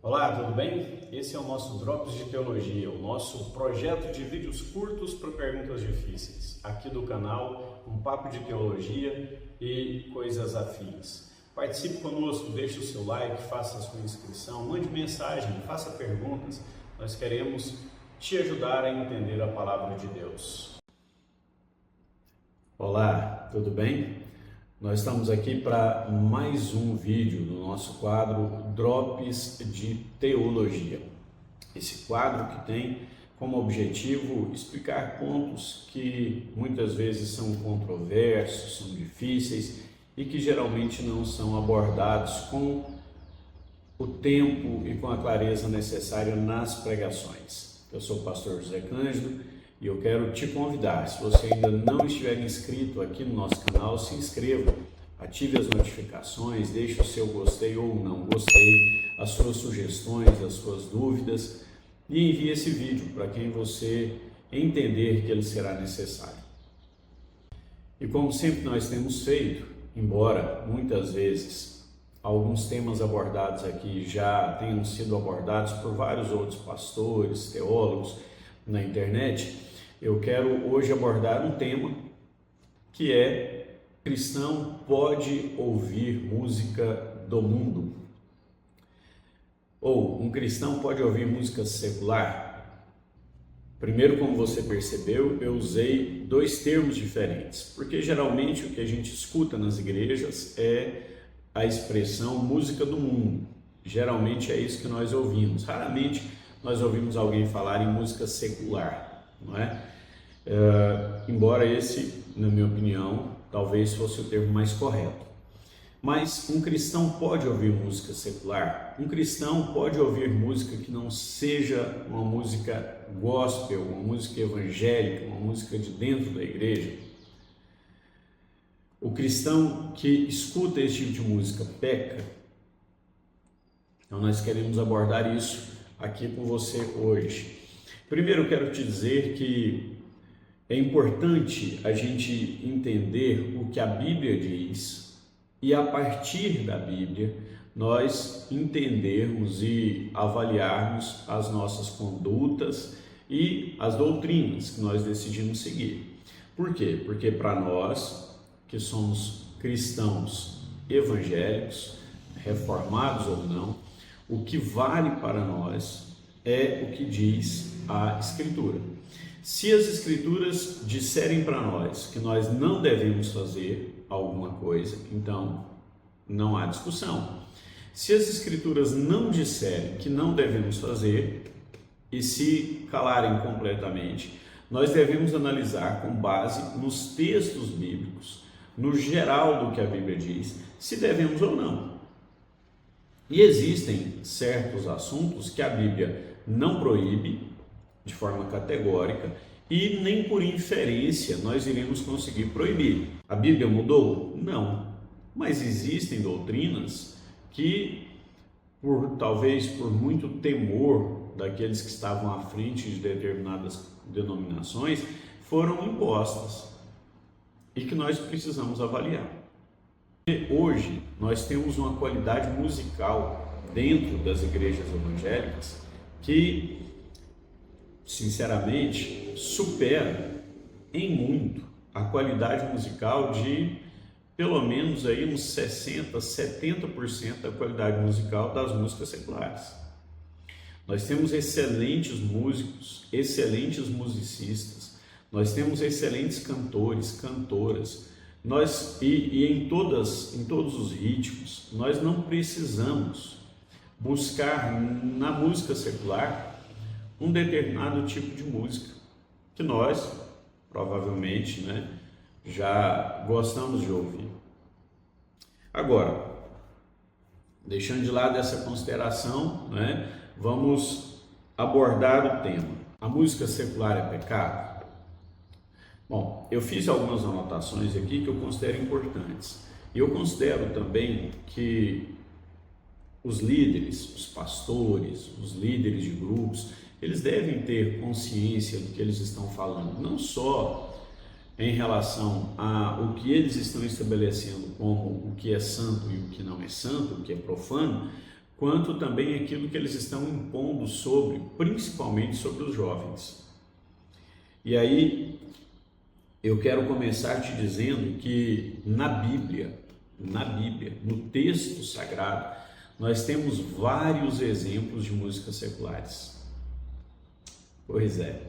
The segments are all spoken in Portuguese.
Olá, tudo bem? Esse é o nosso Drops de Teologia, o nosso projeto de vídeos curtos para perguntas difíceis, aqui do canal Um Papo de Teologia e Coisas Afins. Participe conosco, deixe o seu like, faça a sua inscrição, mande mensagem, faça perguntas. Nós queremos te ajudar a entender a Palavra de Deus. Olá, tudo bem? Nós estamos aqui para mais um vídeo do nosso quadro Drops de Teologia. Esse quadro que tem como objetivo explicar pontos que muitas vezes são controversos, são difíceis e que geralmente não são abordados com o tempo e com a clareza necessária nas pregações. Eu sou o pastor José Cândido e eu quero te convidar, se você ainda não estiver inscrito aqui no nosso canal, se inscreva, ative as notificações, deixe o seu gostei ou não gostei, as suas sugestões, as suas dúvidas e envie esse vídeo para quem você entender que ele será necessário. E como sempre nós temos feito, embora muitas vezes alguns temas abordados aqui já tenham sido abordados por vários outros pastores, teólogos na internet, eu quero hoje abordar um tema que é: cristão pode ouvir música do mundo? Ou um cristão pode ouvir música secular? Primeiro, como você percebeu, eu usei dois termos diferentes, porque geralmente o que a gente escuta nas igrejas é a expressão música do mundo. Geralmente é isso que nós ouvimos. Raramente nós ouvimos alguém falar em música secular, não é? Embora esse, na minha opinião, talvez fosse o termo mais correto. Mas um cristão pode ouvir música secular? Um cristão pode ouvir música que não seja uma música gospel, uma música evangélica, uma música de dentro da igreja? O cristão que escuta esse tipo de música peca? Então nós queremos abordar isso aqui com você hoje. Primeiro eu quero te dizer que é importante a gente entender o que a Bíblia diz e a partir da Bíblia nós entendermos e avaliarmos as nossas condutas e as doutrinas que nós decidimos seguir. Por quê? Porque para nós que somos cristãos evangélicos, reformados ou não, o que vale para nós é o que diz a Escritura. Se as Escrituras disserem para nós que nós não devemos fazer alguma coisa, então não há discussão. Se as Escrituras não disserem que não devemos fazer e se calarem completamente, nós devemos analisar com base nos textos bíblicos, no geral do que a Bíblia diz, se devemos ou não. E existem certos assuntos que a Bíblia não proíbe de forma categórica e nem por inferência nós iremos conseguir proibir. A Bíblia mudou? Não. Mas existem doutrinas que, talvez por muito temor daqueles que estavam à frente de determinadas denominações, foram impostas e que nós precisamos avaliar. Hoje nós temos uma qualidade musical dentro das igrejas evangélicas que, sinceramente, supera em muito a qualidade musical de pelo menos aí uns 60%, 70% da qualidade musical das músicas seculares. Nós temos excelentes músicos, excelentes musicistas, nós temos excelentes cantores, cantoras. Em todos os ritmos, nós não precisamos buscar na música secular um determinado tipo de música que nós, provavelmente, já gostamos de ouvir. Agora, deixando de lado essa consideração, vamos abordar o tema. A música secular é pecado? Bom, eu fiz algumas anotações aqui que eu considero importantes. E eu considero também que os líderes, os pastores, os líderes de grupos, eles devem ter consciência do que eles estão falando, não só em relação ao que eles estão estabelecendo como o que é santo e o que não é santo, o que é profano, quanto também aquilo que eles estão impondo sobre, principalmente sobre os jovens. E aí eu quero começar te dizendo que na Bíblia, no texto sagrado, nós temos vários exemplos de músicas seculares. Pois é,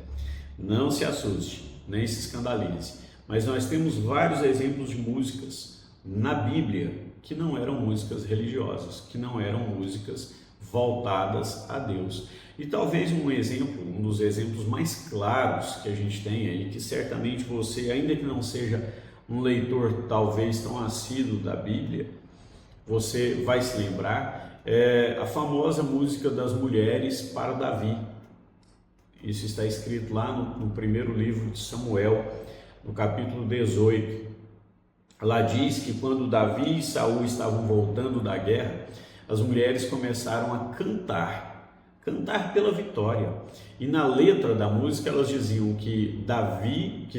não se assuste, nem se escandalize, mas nós temos vários exemplos de músicas na Bíblia que não eram músicas religiosas, que não eram músicas voltadas a Deus. E talvez um dos exemplos mais claros que a gente tem aí, que certamente você, ainda que não seja um leitor talvez tão assíduo da Bíblia, você vai se lembrar, é a famosa música das mulheres para Davi. Isso está escrito lá no primeiro livro de Samuel, no capítulo 18. Lá diz que quando Davi e Saul estavam voltando da guerra, as mulheres começaram a cantar pela vitória. E na letra da música elas diziam que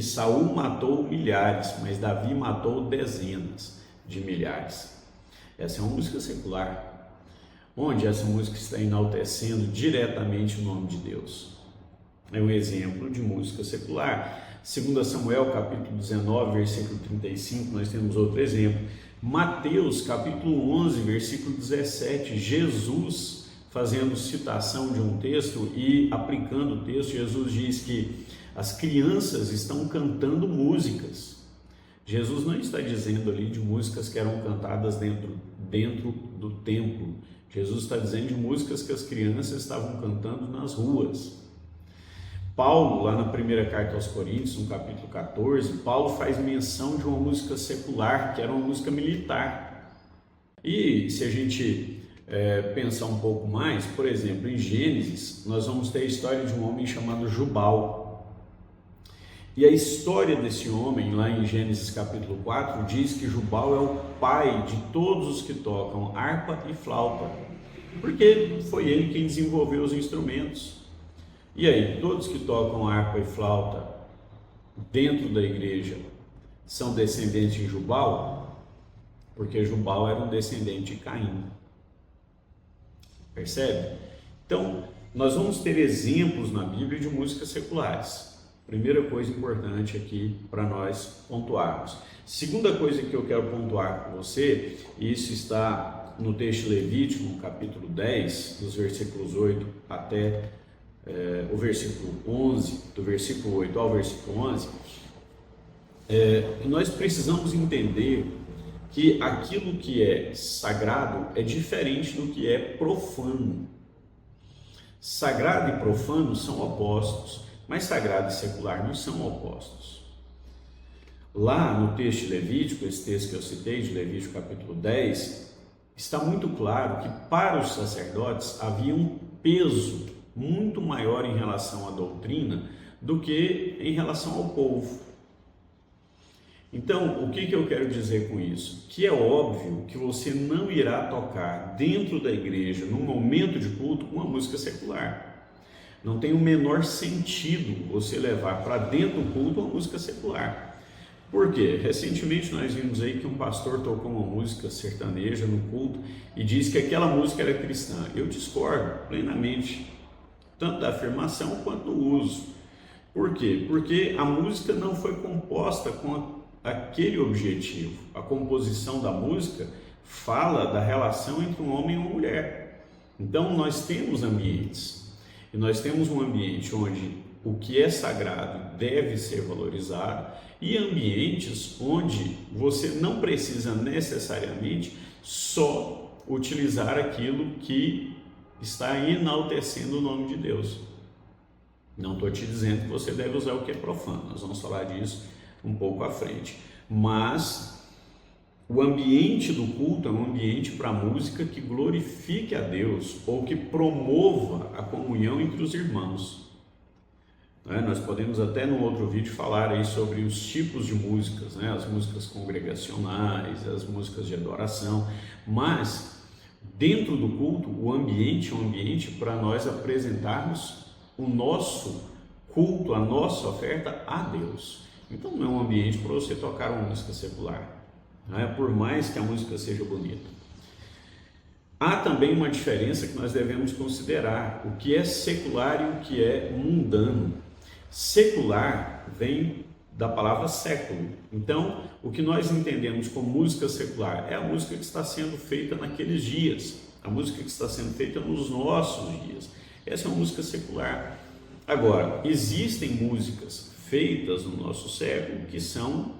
Saul matou milhares, mas Davi matou dezenas de milhares. Essa é uma música secular, onde essa música está enaltecendo diretamente o nome de Deus. É um exemplo de música secular. 2 Samuel, capítulo 19, versículo 35, nós temos outro exemplo. Mateus, capítulo 11, versículo 17, Jesus fazendo citação de um texto e aplicando o texto, Jesus diz que as crianças estão cantando músicas. Jesus não está dizendo ali de músicas que eram cantadas dentro do templo. Jesus está dizendo de músicas que as crianças estavam cantando nas ruas. Paulo, lá na primeira carta aos Coríntios, no capítulo 14, Paulo faz menção de uma música secular, que era uma música militar. E se a gente pensar um pouco mais, por exemplo, em Gênesis, nós vamos ter a história de um homem chamado Jubal. E a história desse homem, lá em Gênesis capítulo 4, diz que Jubal é o pai de todos os que tocam harpa e flauta, porque foi ele quem desenvolveu os instrumentos. E aí, todos que tocam harpa e flauta dentro da igreja são descendentes de Jubal? Porque Jubal era um descendente de Caim. Percebe? Então, nós vamos ter exemplos na Bíblia de músicas seculares. Primeira coisa importante aqui para nós pontuarmos. Segunda coisa que eu quero pontuar com você, e isso está no texto Levítico, no capítulo 10, dos versículos 8 até o versículo 11, do versículo 8 ao versículo 11, nós precisamos entender que aquilo que é sagrado é diferente do que é profano. Sagrado e profano são opostos, mas sagrado e secular não são opostos. Lá no texto de Levítico, esse texto que eu citei, de Levítico capítulo 10, está muito claro que para os sacerdotes havia um peso muito maior em relação à doutrina do que em relação ao povo. Então, o que eu quero dizer com isso? Que é óbvio que você não irá tocar dentro da igreja, num momento de culto, uma música secular. Não tem o menor sentido você levar para dentro do culto uma música secular. Por quê? Recentemente nós vimos aí que um pastor tocou uma música sertaneja no culto e disse que aquela música era cristã. Eu discordo plenamente, tanto da afirmação quanto do uso. Por quê? Porque a música não foi composta com aquele objetivo. A composição da música fala da relação entre um homem e uma mulher. Então nós temos ambientes, e nós temos um ambiente onde o que é sagrado deve ser valorizado, e ambientes onde você não precisa necessariamente só utilizar aquilo que está enaltecendo o nome de Deus. Não estou te dizendo que você deve usar o que é profano, nós vamos falar disso um pouco à frente. Mas o ambiente do culto é um ambiente para música que glorifique a Deus ou que promova a comunhão entre os irmãos. Nós podemos até no outro vídeo falar aí sobre os tipos de músicas, as músicas congregacionais, as músicas de adoração, mas dentro do culto, o ambiente é um ambiente para nós apresentarmos o nosso culto, a nossa oferta a Deus. Então não é um ambiente para você tocar uma música secular, por mais que a música seja bonita. Há também uma diferença que nós devemos considerar: o que é secular e o que é mundano. Secular vem da palavra século. Então, o que nós entendemos como música secular é a música que está sendo feita naqueles dias, a música que está sendo feita nos nossos dias. Essa é uma música secular. Agora, existem músicas feitas no nosso século que são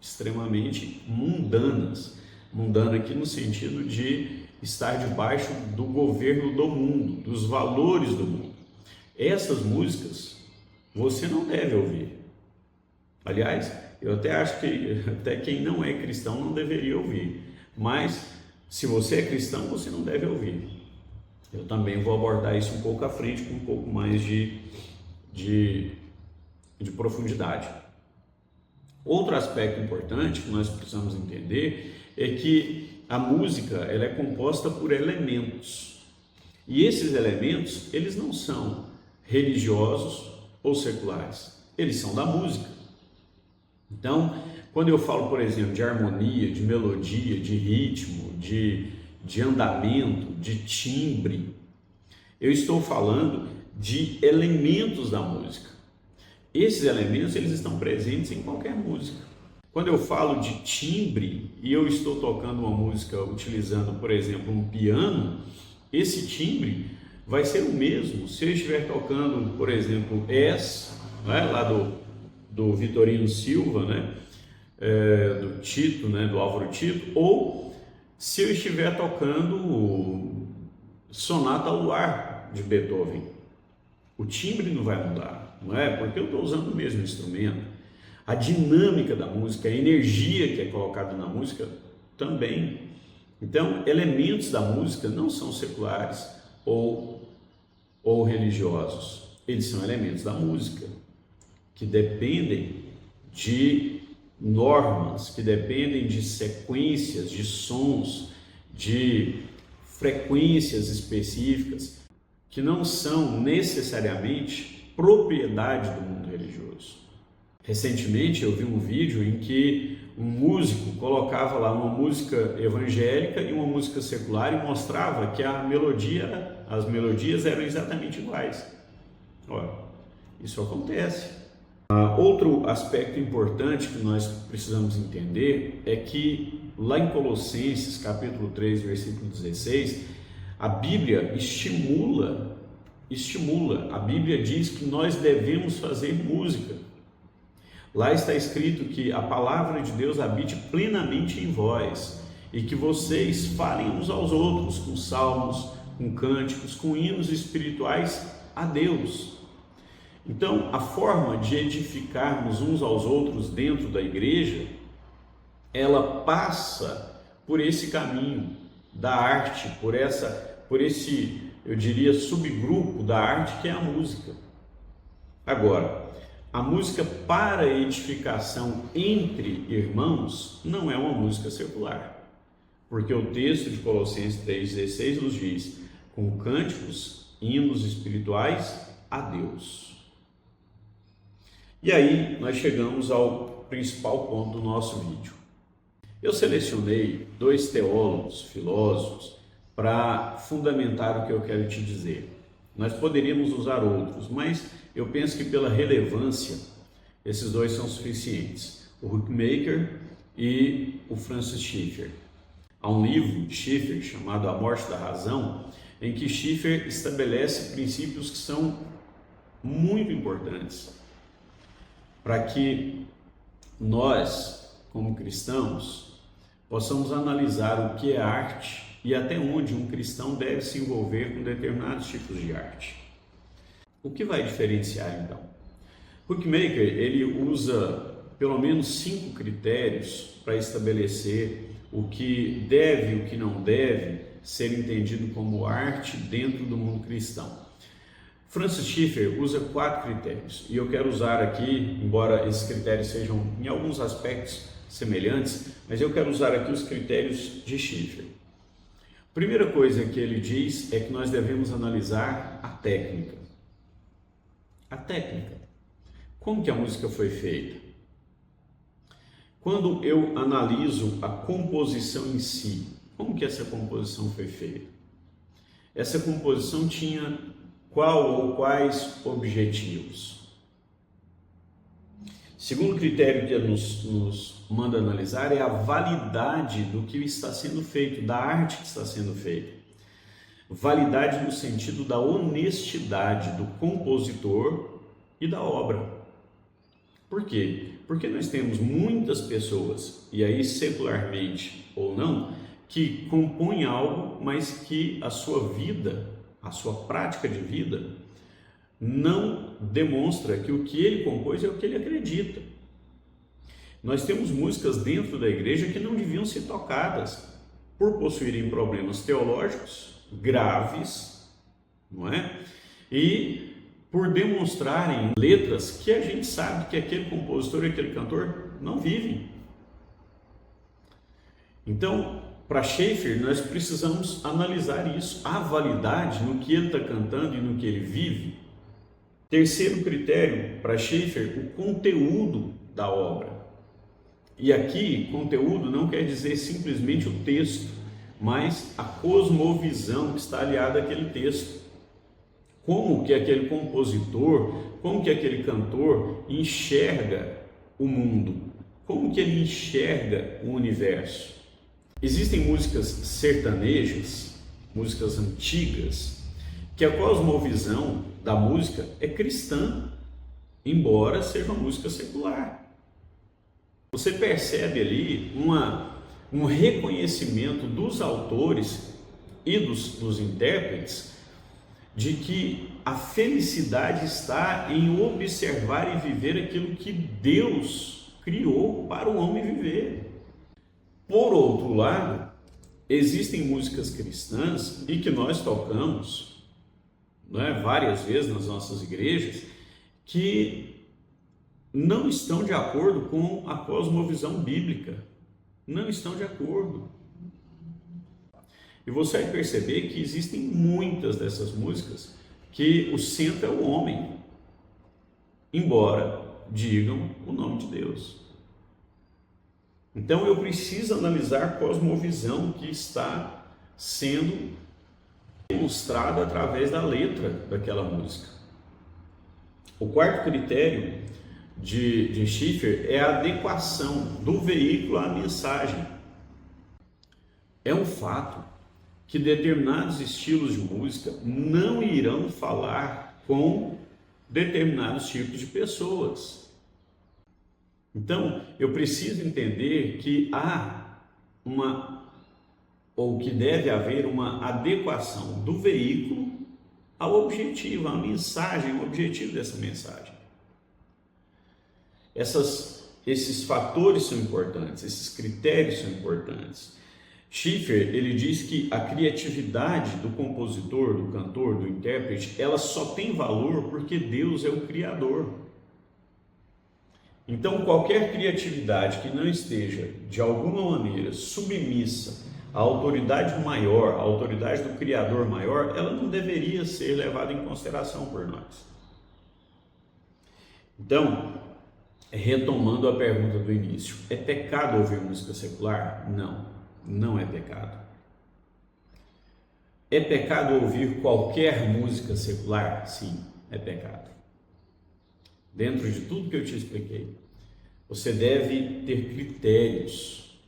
extremamente mundanas. Mundana aqui no sentido de estar debaixo do governo do mundo, dos valores do mundo. Essas músicas você não deve ouvir. Aliás, eu até acho que até quem não é cristão não deveria ouvir. Mas se você é cristão, você não deve ouvir. Eu também vou abordar isso um pouco à frente, com um pouco mais de profundidade. Outro aspecto importante que nós precisamos entender é que a música ela é composta por elementos. E esses elementos, eles não são religiosos ou seculares, eles são da música. Então, quando eu falo, por exemplo, de harmonia, de melodia, de ritmo, de andamento, de timbre, eu estou falando de elementos da música. Esses elementos, eles estão presentes em qualquer música. Quando eu falo de timbre e eu estou tocando uma música utilizando, por exemplo, um piano, esse timbre vai ser o mesmo se eu estiver tocando, por exemplo, lá do Vitorino Silva, do Tito, do Álvaro Tito, ou se eu estiver tocando Sonata ao Luar de Beethoven. O timbre não vai mudar, não é? Porque eu estou usando o mesmo instrumento. A dinâmica da música, a energia que é colocada na música também. Então, elementos da música não são seculares ou religiosos. Eles são elementos da música que dependem de normas, que dependem de sequências, de sons, de frequências específicas, que não são necessariamente propriedade do mundo religioso. Recentemente eu vi um vídeo em que um músico colocava lá uma música evangélica e uma música secular e mostrava que as melodias eram exatamente iguais. Olha, isso acontece. Outro aspecto importante que nós precisamos entender é que lá em Colossenses capítulo 3, versículo 16, a Bíblia estimula, a Bíblia diz que nós devemos fazer música. Lá está escrito que a palavra de Deus habite plenamente em vós e que vocês falem uns aos outros com salmos, com cânticos, com hinos espirituais a Deus. Então, a forma de edificarmos uns aos outros dentro da igreja, ela passa por esse caminho da arte, por esse, eu diria, subgrupo da arte que é a música. Agora, a música para edificação entre irmãos não é uma música secular, porque o texto de Colossenses 3,16 nos diz: com cânticos, hinos espirituais a Deus. E aí nós chegamos ao principal ponto do nosso vídeo. Eu selecionei 2 teólogos, filósofos, para fundamentar o que eu quero te dizer. Nós poderíamos usar outros, mas eu penso que pela relevância, esses 2 são suficientes. O Huckmaker e o Francis Schaeffer. Há um livro de Schaeffer chamado A Morte da Razão, em que Schaeffer estabelece princípios que são muito importantes para que nós, como cristãos, possamos analisar o que é arte e até onde um cristão deve se envolver com determinados tipos de arte. O que vai diferenciar então? Huckmaker, ele usa pelo menos 5 critérios para estabelecer o que deve e o que não deve ser entendido como arte dentro do mundo cristão. Francis Schaeffer usa 4 critérios e eu quero usar aqui, embora esses critérios sejam em alguns aspectos semelhantes, mas eu quero usar aqui os critérios de Schaeffer. A primeira coisa que ele diz é que nós devemos analisar a técnica. A técnica. Como que a música foi feita? Quando eu analiso a composição em si, como que essa composição foi feita? essa composição tinha qual ou quais objetivos? Segundo critério que nos manda analisar é a validade do que está sendo feito, da arte que está sendo feita. Validade no sentido da honestidade do compositor e da obra. Por quê? Porque nós temos muitas pessoas, e aí secularmente ou não, que compõem algo, mas que a sua vida, a sua prática de vida, não demonstra que o que ele compôs é o que ele acredita. Nós temos músicas dentro da igreja que não deviam ser tocadas por possuírem problemas teológicos graves, não é? E por demonstrarem letras que a gente sabe que aquele compositor e aquele cantor não vivem. Então, para Schaeffer, nós precisamos analisar isso, a validade no que ele está cantando e no que ele vive. Terceiro critério para Schaeffer, o conteúdo da obra. E aqui, conteúdo não quer dizer simplesmente o texto, mas a cosmovisão que está aliada àquele texto. Como que aquele compositor, como que aquele cantor enxerga o mundo, como que ele enxerga o universo. Existem músicas sertanejas, músicas antigas, que a cosmovisão da música é cristã, embora seja uma música secular. Você percebe ali um reconhecimento dos autores e dos intérpretes de que a felicidade está em observar e viver aquilo que Deus criou para o homem viver. Por outro lado, existem músicas cristãs e que nós tocamos, várias vezes nas nossas igrejas, que não estão de acordo com a cosmovisão bíblica, não estão de acordo. E você vai perceber que existem muitas dessas músicas que o centro é o homem, embora digam o nome de Deus. Então eu preciso analisar a cosmovisão que está sendo demonstrada através da letra daquela música. O quarto critério de Schaeffer é a adequação do veículo à mensagem. É um fato que determinados estilos de música não irão falar com determinados tipos de pessoas. Então, eu preciso entender que que deve haver uma adequação do veículo ao objetivo, à mensagem, ao objetivo dessa mensagem. Esses fatores são importantes, esses critérios são importantes. Schaeffer, ele diz que a criatividade do compositor, do cantor, do intérprete, ela só tem valor porque Deus é o Criador. Então, qualquer criatividade que não esteja, de alguma maneira, submissa à autoridade maior, à autoridade do Criador maior, ela não deveria ser levada em consideração por nós. Então, retomando a pergunta do início, é pecado ouvir música secular? Não, não é pecado. É pecado ouvir qualquer música secular? Sim, é pecado. Dentro de tudo que eu te expliquei, você deve ter critérios,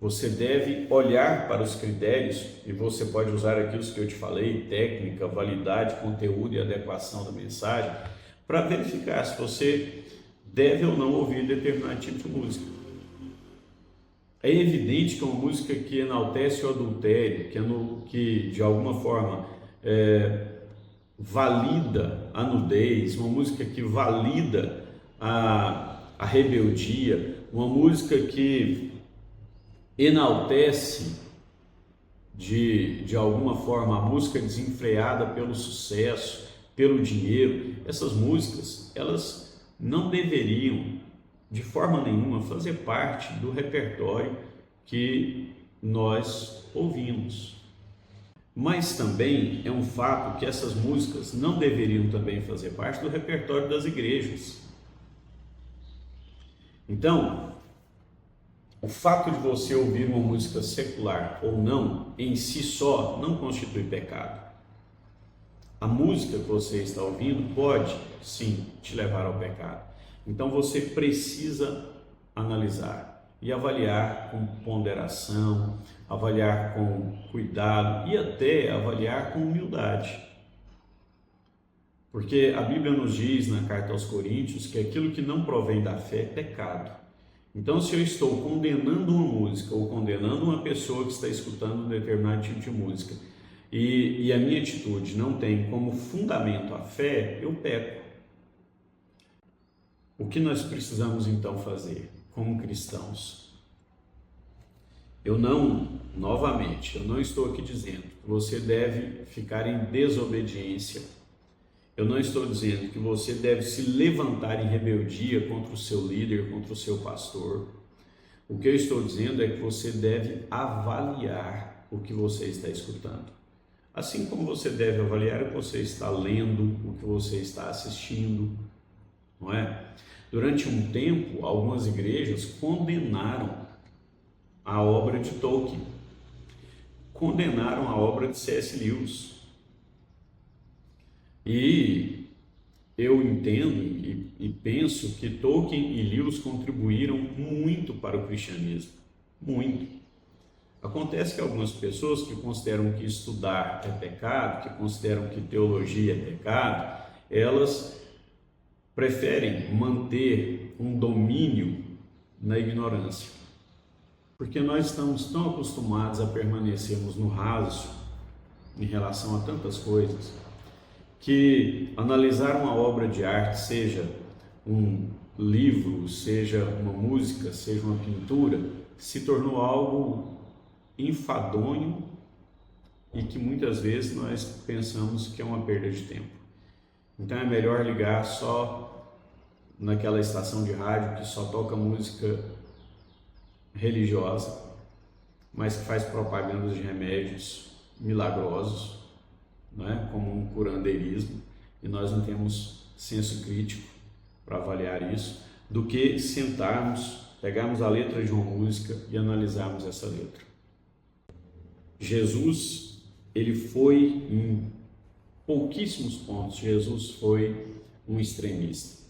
você deve olhar para os critérios, e você pode usar aqui os que eu te falei, técnica, validade, conteúdo e adequação da mensagem, para verificar se você deve ou não ouvir determinado tipo de música. É evidente que uma música que enaltece o adultério, que de alguma forma valida a nudez, uma música que valida a rebeldia, uma música que enaltece de alguma forma a música desenfreada pelo sucesso, pelo dinheiro, essas músicas, elas não deveriam de forma nenhuma fazer parte do repertório que nós ouvimos. Mas também é um fato que essas músicas não deveriam também fazer parte do repertório das igrejas. Então, O fato de você ouvir uma música secular ou não, em si só, não constitui pecado. A música que você está ouvindo pode, sim, te levar ao pecado. Então você precisa analisar e avaliar com ponderação, avaliar com cuidado e até avaliar com humildade. Porque a Bíblia nos diz na carta aos Coríntios que aquilo que não provém da fé é pecado. Então, se eu estou condenando uma música ou condenando uma pessoa que está escutando um determinado tipo de música e a minha atitude não tem como fundamento a fé, eu peco. O que nós precisamos então fazer como cristãos? Novamente, eu não estou aqui dizendo que você deve ficar em desobediência. Eu não estou dizendo que você deve se levantar em rebeldia contra o seu líder, contra o seu pastor. O que eu estou dizendo é que você deve avaliar o que você está escutando. Assim como você deve avaliar o que você está lendo, o que você está assistindo, não é? Durante um tempo, algumas igrejas condenaram a obra de Tolkien, condenaram a obra de C.S. Lewis. E eu entendo e penso que Tolkien e Lewis contribuíram muito para o cristianismo, muito. Acontece que algumas pessoas que consideram que estudar é pecado, que consideram que teologia é pecado, elas preferem manter um domínio na ignorância, porque nós estamos tão acostumados a permanecermos no raso em relação a tantas coisas, que analisar uma obra de arte, seja um livro, seja uma música, seja uma pintura, se tornou algo enfadonho e que muitas vezes nós pensamos que é uma perda de tempo. Então é melhor ligar só naquela estação de rádio que só toca música religiosa, mas que faz propagandas de remédios milagrosos, né, como um curandeirismo, e nós não temos senso crítico para avaliar isso, do que sentarmos, pegarmos a letra de uma música e analisarmos essa letra. Jesus, ele foi em pouquíssimos pontos, Jesus foi um extremista.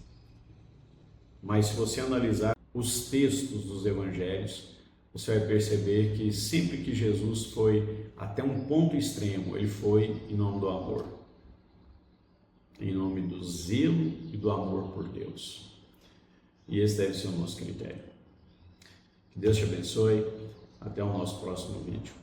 Mas se você analisar os textos dos evangelhos, você vai perceber que sempre que Jesus foi até um ponto extremo, ele foi em nome do amor, em nome do zelo e do amor por Deus. E esse deve ser o nosso critério. Que Deus te abençoe. Até o nosso próximo vídeo.